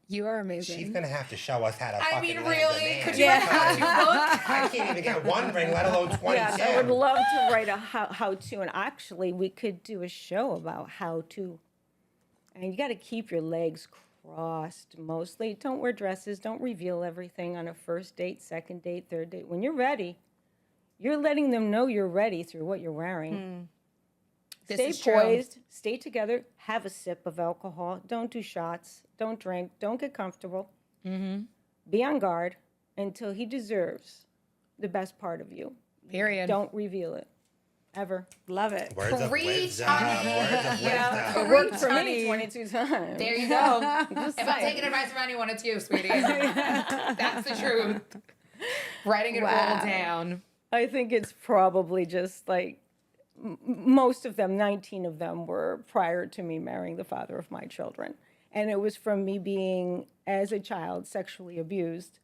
You are amazing. She's gonna have to show us how to fucking land a really? man. Could you how to book? I can't even get one ring, let alone 22. Yes, I would love to write a how-to, and actually, we could do a show about how to. And you got to keep your legs crossed mostly. Don't wear dresses. Don't reveal everything on a first date, second date, third date. When you're ready, you're letting them know you're ready through what you're wearing. This Stay is true. poised, stay together, have a sip of alcohol. Don't do shots. Don't drink. Don't get comfortable. Be on guard until he deserves the best part of you. Period. Don't reveal it. Ever. Love it. Words of Preach, wisdom. honey. Words of Yeah. wisdom. It worked for honey. me 22 times. There you go. Just If I'm saying. taking advice from anyone, it's you, sweetie. That's the truth. Writing it all down. I think it's probably just like most of them, 19 of them were prior to me marrying the father of my children. And it was from me being, as a child, sexually abused,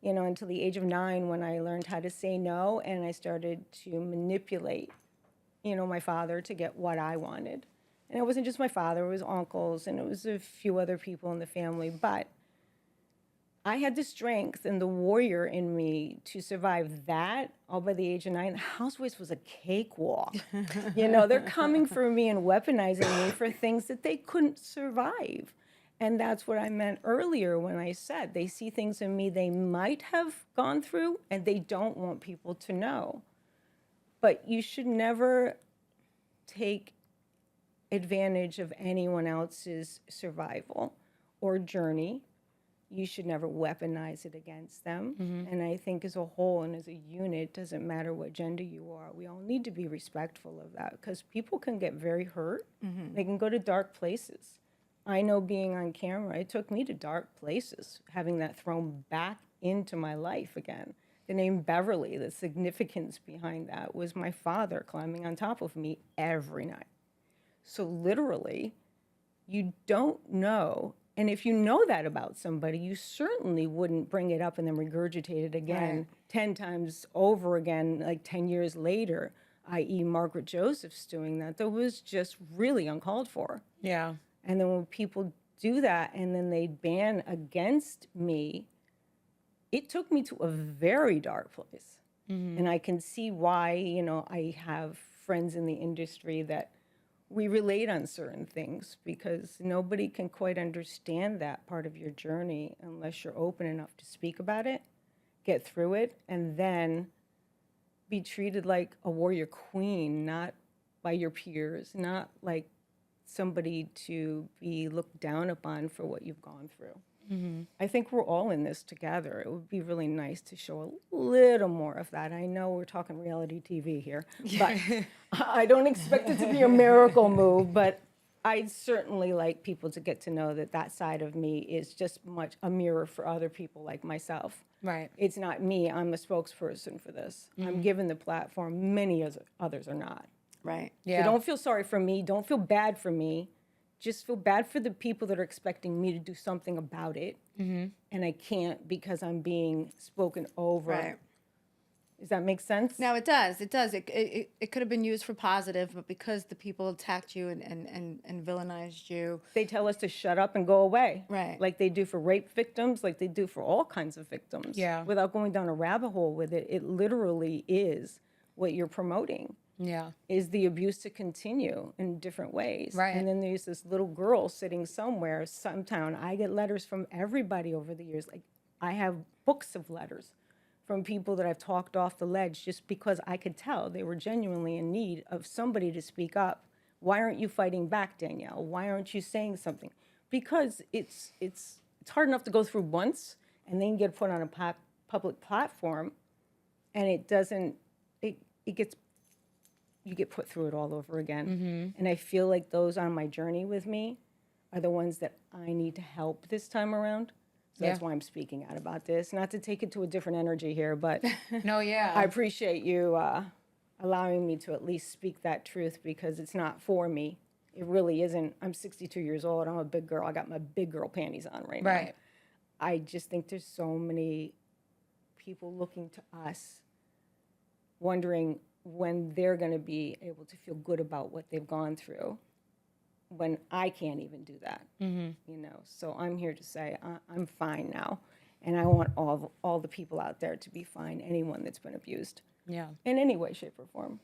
you know, until the age of 9 when I learned how to say no and I started to manipulate, you know, my father to get what I wanted. And it wasn't just my father, it was uncles and it was a few other people in the family. But I had the strength and the warrior in me to survive that all by the age of 9. The Housewives was a cakewalk. You know, they're coming for me and weaponizing me for things that they couldn't survive. And that's what I meant earlier when I said they see things in me they might have gone through and they don't want people to know. But you should never take advantage of anyone else's survival or journey. You should never weaponize it against them. And I think as a whole and as a unit, doesn't matter what gender you are, we all need to be respectful of that because people can get very hurt. They can go to dark places. I know being on camera, it took me to dark places, having that thrown back into my life again. The name Beverly, the significance behind that was my father climbing on top of me every night. So literally, you don't know. And if you know that about somebody, you certainly wouldn't bring it up and then regurgitate it again 10 times over again, like 10 years later, i.e. Margaret Joseph's doing that. That was just really uncalled for. Yeah. And then when people do that and then they ban against me, it took me to a very dark place. And I can see why, you know, I have friends in the industry that we relate on certain things because nobody can quite understand that part of your journey unless you're open enough to speak about it, get through it, and then be treated like a warrior queen, not by your peers, not like somebody to be looked down upon for what you've gone through. I think we're all in this together. It would be really nice to show a little more of that. I know we're talking reality TV here, but I don't expect it to be a miracle move, but I'd certainly like people to get to know that that side of me is just much a mirror for other people like myself. Right. It's not me. I'm a spokesperson for this. I'm given the platform. Many others are not. Right. So Yeah. don't feel sorry for me. Don't feel bad for me. Just feel bad for the people that are expecting me to do something about it. And I can't because I'm being spoken over. Right. Does that make sense? No, it does. It does. It could have been used for positive, but because the people attacked you and villainized you. They tell us to shut up and go away. Right. Like they do for rape victims, like they do for all kinds of victims. Yeah. Without going down a rabbit hole with it, it literally is what you're promoting. Yeah. Is the abuse to continue in different ways. Right. And then there's this little girl sitting somewhere, some town. I get letters from everybody over the years. Like I have books of letters from people that I've talked off the ledge just because I could tell they were genuinely in need of somebody to speak up. Why aren't you fighting back, Danielle? Why aren't you saying something? Because it's hard enough to go through once and then get put on a public platform, and it doesn't. It gets. You get put through it all over again. And I feel like those on my journey with me are the ones that I need to help this time around. So that's why I'm speaking out about this. Not to take it to a different energy here, but No, yeah. I appreciate you allowing me to at least speak that truth because it's not for me. It really isn't. I'm 62 years old. I'm a big girl. I got my big girl panties on right now. Right. I just think there's so many people looking to us, wondering when they're going to be able to feel good about what they've gone through. when I can't even do that. You know, so I'm here to say I'm fine now, and I want all the people out there to be fine. Anyone that's been abused Yeah. in any way, shape, or form.